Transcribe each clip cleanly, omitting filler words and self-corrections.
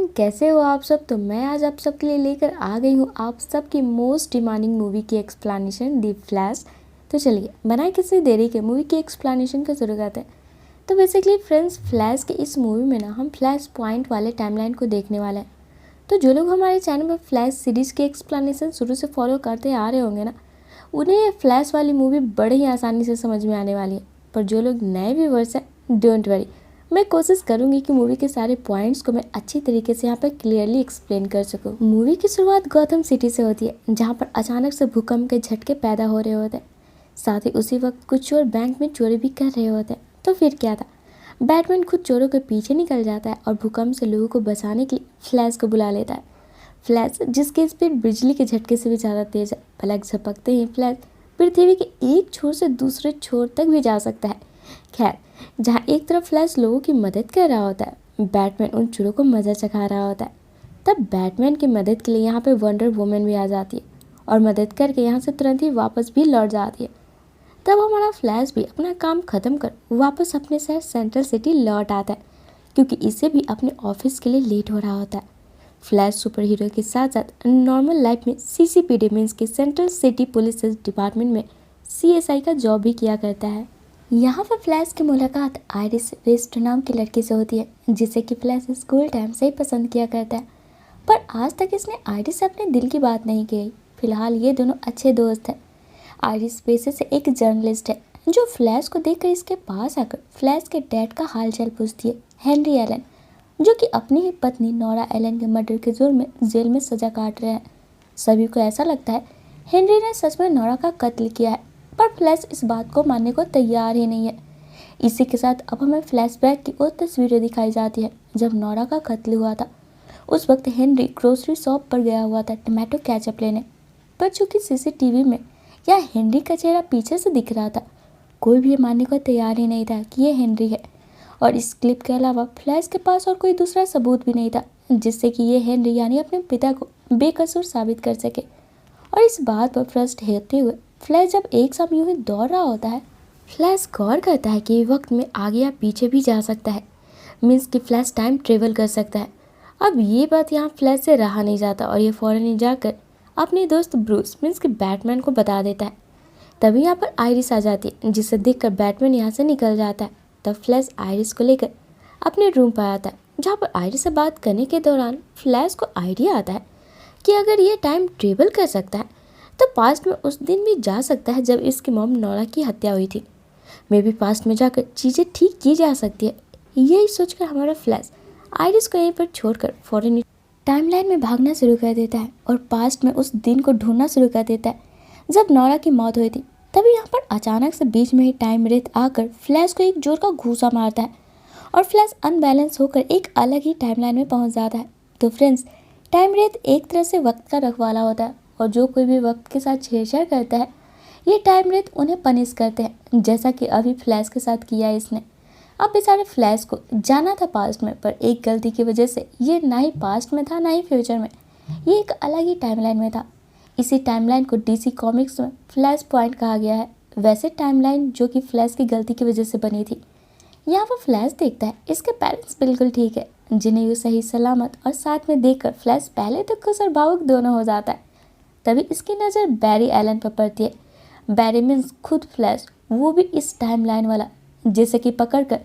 Friend, कैसे हो आप सब। तो मैं आज आप सबके लिए लेकर आ गई हूँ आप सबकी मोस्ट डिमांडिंग मूवी की एक्सप्लेनेशन दी फ्लैश। तो चलिए बनाए किसी देरी के मूवी की एक्सप्लेनेशन का शुरू करते हैं। तो बेसिकली फ्रेंड्स, फ्लैश के इस मूवी में ना हम फ्लैश पॉइंट वाले टाइमलाइन को देखने वाले हैं। तो जो लोग हमारे चैनल पर फ्लैश सीरीज़ की एक्सप्लेनेशन शुरू से फॉलो करते आ रहे होंगे ना, उन्हें ये फ्लैश वाली मूवी बड़े ही आसानी से समझ में आने वाली है। पर जो लोग नए व्यूवर्स हैं, डोंट वरी, मैं कोशिश करूंगी कि मूवी के सारे पॉइंट्स को मैं अच्छी तरीके से यहाँ पर क्लियरली एक्सप्लेन कर सकूँ। मूवी की शुरुआत गौतम सिटी से होती है, जहाँ पर अचानक से भूकंप के झटके पैदा हो रहे होते हैं। साथ ही उसी वक्त कुछ चोर बैंक में चोरी भी कर रहे होते हैं। तो फिर क्या था, बैटमैन खुद चोरों के पीछे निकल जाता है और भूकंप से लोगों को बचाने के लिए फ्लैश को बुला लेता है। फ्लैश, जिसकी स्पीड बिजली के झटके से भी ज़्यादा तेज है, पलक झपकते ही फ्लैश पृथ्वी के एक छोर से दूसरे छोर तक भी जा सकता है। खैर, जहाँ एक तरफ फ्लैश लोगों की मदद कर रहा होता है, बैटमैन उन चोरों को मज़ा चखा रहा होता है। तब बैटमैन की मदद के लिए यहाँ पे वंडर वुमन भी आ जाती है और मदद करके यहाँ से तुरंत ही वापस भी लौट जाती है। तब हमारा फ्लैश भी अपना काम ख़त्म कर वापस अपने शहर सेंट्रल सिटी लौट आता है, क्योंकि इसे भी अपने ऑफिस के लिए लेट हो रहा होता है। फ्लैश सुपर हीरो के साथ साथ नॉर्मल लाइफ में सीसीपीडी मीन्स की सेंट्रल सिटी पुलिस डिपार्टमेंट में सीएसआई का जॉब भी किया करता है। यहाँ पर फ्लैश की मुलाकात आइरिस वेस्ट नाम की लड़की से होती है, जिसे कि फ्लैश स्कूल टाइम से ही पसंद किया करता है। पर आज तक इसने आइरिस से अपने दिल की बात नहीं कही। फिलहाल ये दोनों अच्छे दोस्त हैं। आइरिस पेशे से एक जर्नलिस्ट है, जो फ्लैश को देखकर इसके पास आकर फ्लैश के डैड का हालचाल पूछती है, हेनरी एलन, जो कि अपनी ही पत्नी नोरा एलन के मर्डर के जुर्म में जेल में सजा काट रहे हैं। सभी को ऐसा लगता है हेनरी ने सच में नोरा का कत्ल किया है, पर फ्लैश इस बात को मानने को तैयार ही नहीं है। इसी के साथ अब हमें फ्लैशबैक की वो तस्वीरें दिखाई जाती है जब नोरा का कत्ल हुआ था। उस वक्त हेनरी ग्रोसरी शॉप पर गया हुआ था टमाटो केचप लेने, पर चूंकि सीसीटीवी में या हेनरी का चेहरा पीछे से दिख रहा था, कोई भी मानने को तैयार ही नहीं था कि ये हेनरी है। और इस क्लिप के अलावा फ्लैश के पास और कोई दूसरा सबूत भी नहीं था जिससे कि ये हेनरी यानी अपने पिता को बेकसूर साबित कर सके। और इस बात पर फ्रस्ट होते हुए फ्लैश जब एक साथ यूं ही दौड़ रहा होता है, फ्लैश गौर करता है कि वक्त में आगे या पीछे भी जा सकता है, मीन्स कि फ्लैश टाइम ट्रेवल कर सकता है। अब ये बात यहाँ फ्लैश से रहा नहीं जाता और ये फ़ौरन ही जाकर अपने दोस्त ब्रूस मीन्स कि बैटमैन को बता देता है। तभी यहाँ पर आइरिस आ जाती है, जिसे देखकर बैटमैन यहाँ से निकल जाता है। तब फ्लैश आइरिस को लेकर अपने रूम पर आता है, जहाँ पर आइरिस से बात करने के दौरान फ्लैश को आइडिया आता है कि अगर ये टाइम ट्रेवल कर सकता है तो पास्ट में उस दिन भी जा सकता है जब इसकी मॉम नोरा की हत्या हुई थी। मे भी पास्ट में जाकर चीज़ें ठीक की जा सकती है। यही सोचकर हमारा फ्लैश आइरिस को यहीं पर छोड़कर फौरन टाइमलाइन में भागना शुरू कर देता है और पास्ट में उस दिन को ढूंढना शुरू कर देता है जब नोरा की मौत हुई थी। तभी यहाँ पर अचानक से बीच में ही टाइम रेत आकर फ्लैश को एक जोर का घूंसा मारता है और फ्लैश अनबैलेंस होकर एक अलग ही टाइमलाइन में पहुँच जाता है। तो फ्रेंड्स, टाइम रेत एक तरह से वक्त का रखवाला होता है और जो कोई भी वक्त के साथ छेड़छाड़ करता है, ये टाइम रेत उन्हें पनिश करते हैं, जैसा कि अभी फ्लैश के साथ किया है इसने। अब बेचारे फ्लैश को जाना था पास्ट में, पर एक गलती की वजह से ये ना ही पास्ट में था ना ही फ्यूचर में, ये एक अलग ही टाइमलाइन में था। इसी टाइमलाइन को डीसी कॉमिक्स में फ्लैश पॉइंट कहा गया है। वैसे टाइमलाइन जो कि फ्लैश की गलती की वजह से बनी थी। यहाँ वो फ्लैश देखता है इसके पेरेंट्स बिल्कुल ठीक है, जिन्हें यूँ सही सलामत और साथ में देखकर फ्लैश पहले तो खुश और भावुक दोनों हो जाता है। तभी इसकी नज़र बैरी एलन पर पड़ती है। बैरी मीन्स खुद फ्लैश, वो भी इस टाइमलाइन वाला, जैसे कि पकड़कर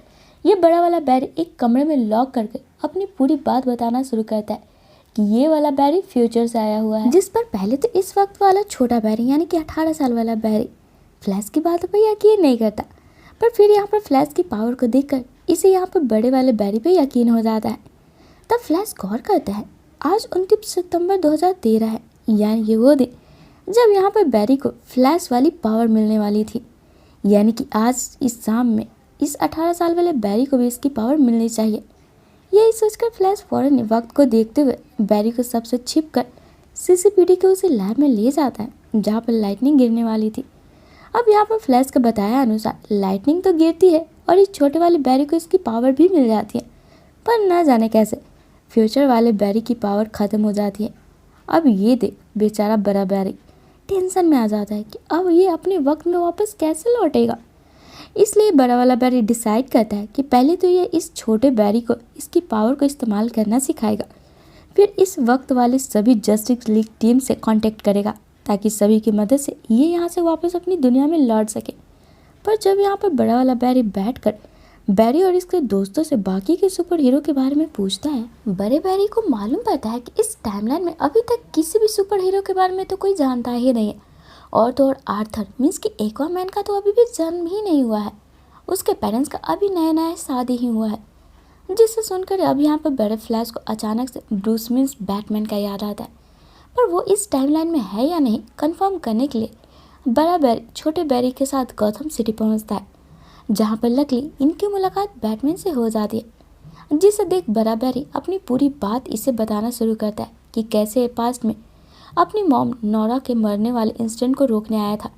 ये बड़ा वाला बैरी एक कमरे में लॉक करके अपनी पूरी बात बताना शुरू करता है कि ये वाला बैरी फ्यूचर से आया हुआ है। जिस पर पहले तो इस वक्त वाला छोटा बैरी यानी कि 18 साल वाला बैरी फ्लैश की बात पर यकीन नहीं करता, पर फिर यहाँ पर फ्लैश की पावर को देखकर इसे यहाँ पर बड़े वाले बैरी पे यकीन हो जाता है। तब फ्लैश गौर करता है आज 29 सितंबर 2013 है, यानी ये वो दिन जब यहाँ पर बैरी को फ्लैश वाली पावर मिलने वाली थी, यानी कि आज इस शाम में इस 18 साल वाले बैरी को भी इसकी पावर मिलनी चाहिए। यही सोचकर फ्लैश फौरन वक्त को देखते हुए बैरी को सबसे छिप कर सीसीपीडी के उसी लैब में ले जाता है, जहाँ पर लाइटनिंग गिरने वाली थी। अब यहाँ पर फ्लैश के बताया अनुसार लाइटनिंग तो गिरती है और इस छोटे वाले बैरी को इसकी पावर भी मिल जाती है, पर ना जाने कैसे फ्यूचर वाले बैरी की पावर ख़त्म हो जाती है। अब ये देख बेचारा बड़ा बैरी टेंशन में आ जाता है कि अब ये अपने वक्त में वापस कैसे लौटेगा। इसलिए बड़ा वाला बैरी डिसाइड करता है कि पहले तो ये इस छोटे बैरी को इसकी पावर को इस्तेमाल करना सिखाएगा फिर इस वक्त वाली सभी जस्टिस लीग टीम से कांटेक्ट करेगा ताकि सभी की मदद से ये यहाँ से वापस अपनी दुनिया में लौट सके। पर जब यहाँ पर बड़ा वाला बैरी बैठकर बैरी और इसके दोस्तों से बाकी के सुपर हीरो के बारे में पूछता है, बड़े बैरी को मालूम पड़ता है कि इस टाइमलाइन में अभी तक किसी भी सुपर हीरो के बारे में तो कोई जानता ही नहीं है। और तो और आर्थर मीन्स कि एक्वामैन का तो अभी भी जन्म ही नहीं हुआ है, उसके पेरेंट्स का अभी नया नया शादी ही हुआ है। जिसे सुनकर अब यहाँ पर बड़े फ्लैश को अचानक से ब्रूस मीन्स बैटमैन का याद आता है, पर वो इस टाइमलाइन में है या नहीं कंफर्म करने के लिए बड़ा बैरी छोटे बैरी के साथ गौथम सिटी पहुंचता है, जहां पर लकीली इनकी मुलाकात बैटमैन से हो जाती है। जिसे देख बड़ा बैरी अपनी पूरी बात इसे बताना शुरू करता है कि कैसे पास्ट में अपनी मॉम नोरा के मरने वाले इंसिडेंट को रोकने आया था,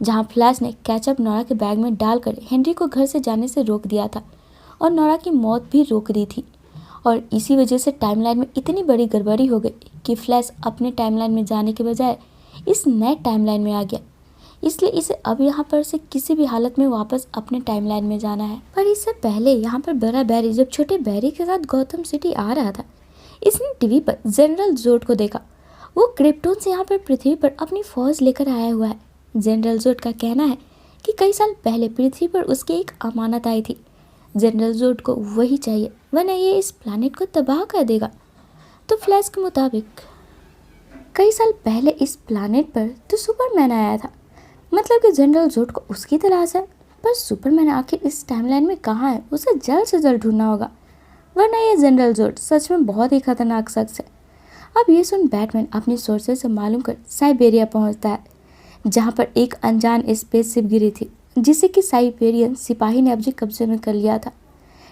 जहां फ्लैश ने कैचअप नोरा के बैग में डालकर हेनरी को घर से जाने से रोक दिया था और नोरा की मौत भी रोक दी थी। और इसी वजह से टाइमलाइन में इतनी बड़ी गड़बड़ी हो गई कि फ्लैश अपने टाइमलाइन में जाने के बजाय इस नए टाइमलाइन में आ गया। इसलिए इसे अब यहाँ पर से किसी भी हालत में वापस अपने टाइमलाइन में जाना है। पर इससे पहले यहाँ पर बड़ा बैरी जब छोटे बैरी के साथ गौतम सिटी आ रहा था, इसने टीवी पर जनरल जोड को देखा। वो क्रिप्टोन से यहाँ पर पृथ्वी पर अपनी फौज लेकर आया हुआ है। जनरल जोड का कहना है कि कई साल पहले पृथ्वी पर उसकी एक अमानत आई थी। जनरल जोड को वही चाहिए, वरना ये इस प्लैनेट को तबाह कर देगा। तो फ्लैश के मुताबिक कई साल पहले इस प्लैनेट पर तो सुपरमैन आया था, मतलब कि जनरल जोड को उसकी तलाश है। पर सुपरमैन आखिर इस टाइमलाइन में कहाँ है, उसे जल्द से जल्द ढूंढना होगा, वरना ये जनरल जोड सच में बहुत ही खतरनाक शख्स है। अब ये सुन बैटमैन अपनी सोर्सेज से मालूम कर साइबेरिया पहुंचता है, जहाँ पर एक अनजान स्पेसशिप गिरी थी, जिसे कि साइबेरियन सिपाही ने अपने कब्जे में कर लिया था।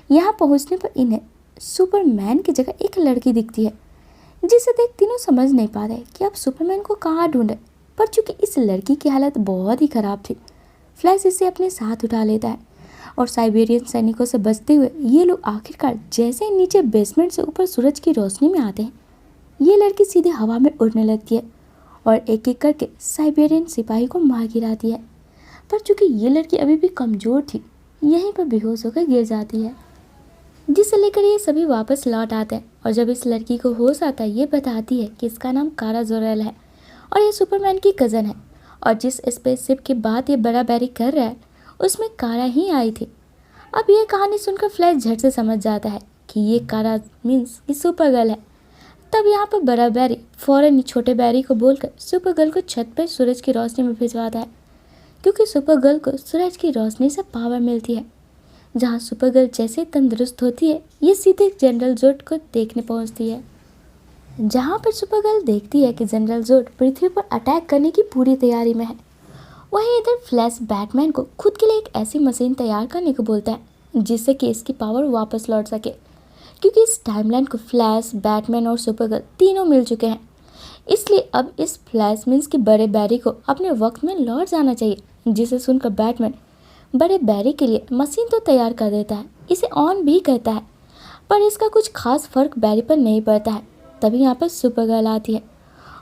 यहाँ पहुँचने पर इन्हें सुपरमैन की जगह एक लड़की दिखती है, जिसे देख तीनों समझ नहीं पा रहे कि अब सुपरमैन को कहाँ ढूंढे। पर चूंकि इस लड़की की हालत बहुत ही खराब थी, फ्लैश इसे अपने साथ उठा लेता है और साइबेरियन सैनिकों से बचते हुए ये लोग आखिरकार जैसे ही नीचे बेसमेंट से ऊपर सूरज की रोशनी में आते हैं, ये लड़की सीधे हवा में उड़ने लगती है और एक एक करके साइबेरियन सिपाही को मार गिराती है। पर चूंकि ये लड़की अभी भी कमज़ोर थी, यहीं पर बेहोश होकर गिर जाती है, जिसे लेकर ये सभी वापस लौट आते हैं। और जब इस लड़की को होश आता है, ये बताती है कि इसका नाम कारा जोरेल है और ये सुपरमैन की कज़न है, और जिस स्पेसशिप की बात ये बड़ा बैरी कर रहा है उसमें कारा ही आई थी। अब ये कहानी सुनकर फ्लैश झट से समझ जाता है कि ये कारा मीन्स कि सुपर गर्ल है। तब यहाँ पर बड़ा बैरी फौरन छोटे बैरी को बोलकर सुपर गर्ल को छत पर सूरज की रोशनी में भिजवाता है, क्योंकि सुपर गर्ल को सूरज की रोशनी से पावर मिलती है। जहाँ सुपर गर्ल जैसे तंदुरुस्त होती है, ये सीधे जनरल जोड को देखने पहुँचती है, जहाँ पर सुपर गर्ल देखती है कि जनरल जोड पृथ्वी पर अटैक करने की पूरी तैयारी में है। वहीं इधर फ्लैश बैटमैन को खुद के लिए एक ऐसी मशीन तैयार करने को बोलता है जिससे कि इसकी पावर वापस लौट सके, क्योंकि इस टाइमलाइन को फ्लैश, बैटमैन और सुपर गर्ल तीनों मिल चुके हैं। इसलिए अब इस फ्लैश मीन्स कि बड़े बैरी को अपने वक्त में लौट जाना चाहिए। जिसे सुनकर बैटमैन बड़े बैरी के लिए मशीन तो तैयार कर देता है, इसे ऑन भी करता है, पर इसका कुछ खास फर्क बैरी पर नहीं पड़ता है। तभी यहाँ पर सुपर गर्ल आती है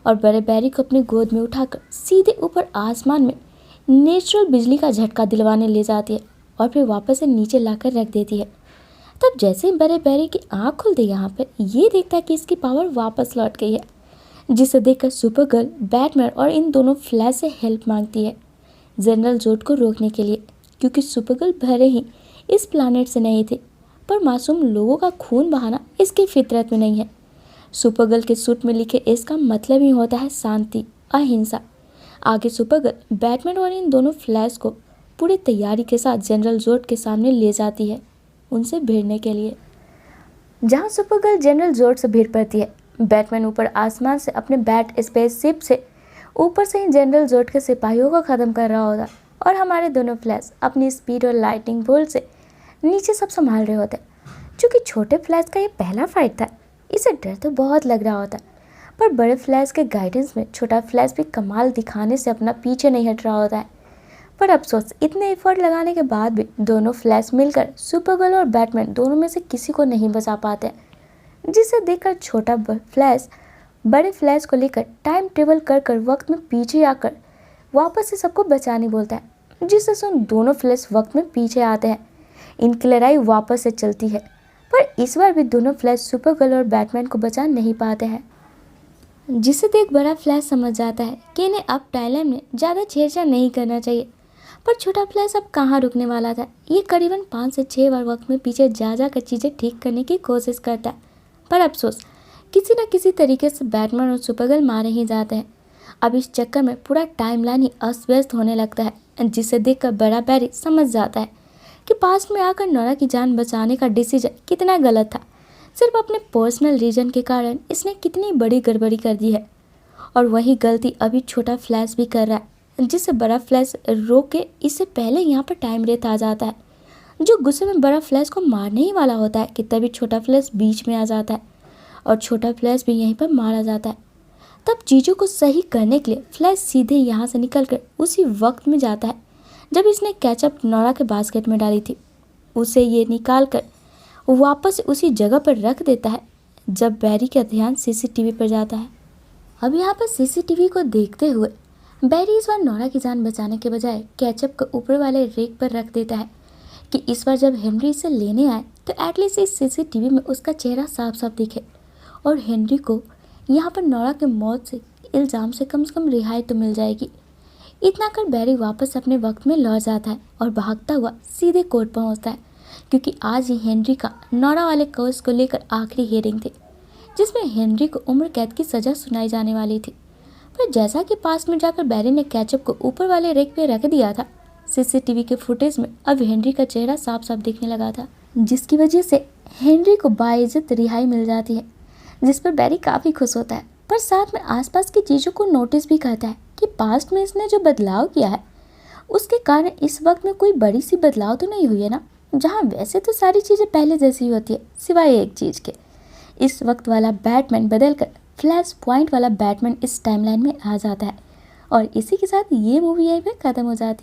और बड़े बैरी को अपनी गोद में उठाकर सीधे ऊपर आसमान में नेचुरल बिजली का झटका दिलवाने ले जाती है और फिर वापस से नीचे लाकर रख देती है। तब जैसे ही बड़े बैरी की आँख खुलती है, यहाँ पर ये देखता है कि इसकी पावर वापस लौट गई है, जिसे देखकर सुपर गर्ल बैटमैन और इन दोनों फ्लैश से हेल्प मांगती है जनरल जोड को रोकने के लिए, क्योंकि सुपर गर्ल भले ही इस प्लानेट से नहीं थी, पर मासूम लोगों का खून बहाना इसकी फितरत में नहीं है। सुपर गर्ल के सूट में लिखे इसका मतलब ही होता है शांति, अहिंसा। आगे सुपर गर्ल बैटमैन और इन दोनों फ्लैश को पूरी तैयारी के साथ जनरल जोड के सामने ले जाती है उनसे भिड़ने के लिए। जहाँ सुपर गर्ल जनरल जोड से भिड़ पड़ती है, बैटमैन ऊपर आसमान से अपने बैट स्पेसशिप से ऊपर से ही जनरल जोड के सिपाहियों को ख़त्म कर रहा होता और हमारे दोनों फ्लैश अपनी स्पीड और लाइटिंग बोल्ट से नीचे सब संभाल रहे होते। चूँकि छोटे फ्लैश का ये पहला फाइट था, इसे डर तो बहुत लग रहा होता, पर बड़े फ्लैश के गाइडेंस में छोटा फ्लैश भी कमाल दिखाने से अपना पीछे नहीं हट रहा होता है। पर अफसोस इतने एफर्ट लगाने के बाद भी दोनों फ्लैश मिलकर सुपर गर्ल और बैटमैन दोनों में से किसी को नहीं बचा पाते, जिसे देखकर छोटा फ्लैश बड़े फ्लैश को लेकर टाइम ट्रेवल कर वक्त में पीछे आकर वापस से सबको बचाने बोलता है, जिससे सुन दोनों फ्लैश वक्त में पीछे आते हैं। इनकी लड़ाई वापस से चलती है, पर इस बार भी दोनों फ्लैश सुपरगर्ल और बैटमैन को बचा नहीं पाते हैं, जिसे देख बड़ा फ्लैश समझ जाता है कि इन्हें अब टाइमलाइन में ज़्यादा छेड़छाड़ नहीं करना चाहिए। पर छोटा फ्लैश अब कहाँ रुकने वाला था। ये करीबन 5 से 6 बार वक्त में पीछे जा जाकर चीज़ें ठीक करने की कोशिश करता है, पर अफसोस किसी न किसी तरीके से बैटमैन और सुपरगर्ल मारे ही जाते हैं। अब इस चक्कर में पूरा टाइमलाइन ही अस्त व्यस्त होने लगता है, जिसे देखकर बड़ा बैरी समझ जाता है कि पास्ट में आकर नोरा की जान बचाने का डिसीजन कितना गलत था। सिर्फ अपने पर्सनल रीजन के कारण इसने कितनी बड़ी गड़बड़ी कर दी है, और वही गलती अभी छोटा फ्लैश भी कर रहा है, जिससे बड़ा फ्लैश रोक के इससे पहले यहाँ पर टाइम रेत आ जाता है, जो गुस्से में बड़ा फ्लैश को मारने ही वाला होता है कि तभी छोटा फ्लैश बीच में आ जाता है और छोटा फ्लैश भी यहीं पर मारा जाता है। तब चीज़ों को सही करने के लिए फ्लैश सीधे यहाँ से निकलकर उसी वक्त में जाता है जब इसने कैचअप नोरा के बास्केट में डाली थी। उसे ये निकाल कर वापस उसी जगह पर रख देता है जब बैरी का ध्यान सीसीटीवी पर जाता है। अब यहाँ पर सीसीटीवी को देखते हुए बैरी इस बार नोरा की जान बचाने के बजाय कैचअप को ऊपर वाले रेक पर रख देता है कि इस बार जब हेनरी इसे लेने आए तो एटलीस्ट इस सीसीटीवी में उसका चेहरा साफ साफ दिखे और हेनरी को यहाँ पर नोरा के मौत से इल्ज़ाम से कम रिहाई तो मिल जाएगी। इतना कर बैरी वापस अपने वक्त में लौट जाता है और भागता हुआ सीधे कोर्ट पहुँचता है, क्योंकि आज ही हेनरी का नोरा वाले केस को लेकर आखिरी हियरिंग थी, जिसमें हेनरी को उम्र कैद की सज़ा सुनाई जाने वाली थी। पर जैसा कि पास में जाकर बैरी ने कैचअप को ऊपर वाले रेक पे रख दिया था, सीसीटीवी के फुटेज में अब हेनरी का चेहरा साफ साफ दिखने लगा था, जिसकी वजह से हेनरी को बाइज्जत रिहाई मिल जाती है, जिस पर बैरी काफ़ी खुश होता है। पर साथ में आसपास की चीज़ों को नोटिस भी करता है कि पास्ट में इसने जो बदलाव किया है उसके कारण इस वक्त में कोई बड़ी सी बदलाव तो नहीं हुई है ना, जहाँ वैसे तो सारी चीज़ें पहले जैसी होती है सिवाय एक चीज़ के। इस वक्त वाला बैटमैन बदलकर फ्लैश पॉइंट वाला बैटमैन इस टाइमलाइन में आ जाता है। और इसी के साथ ये मूवी यहीं पे ख़त्म हो जाती है।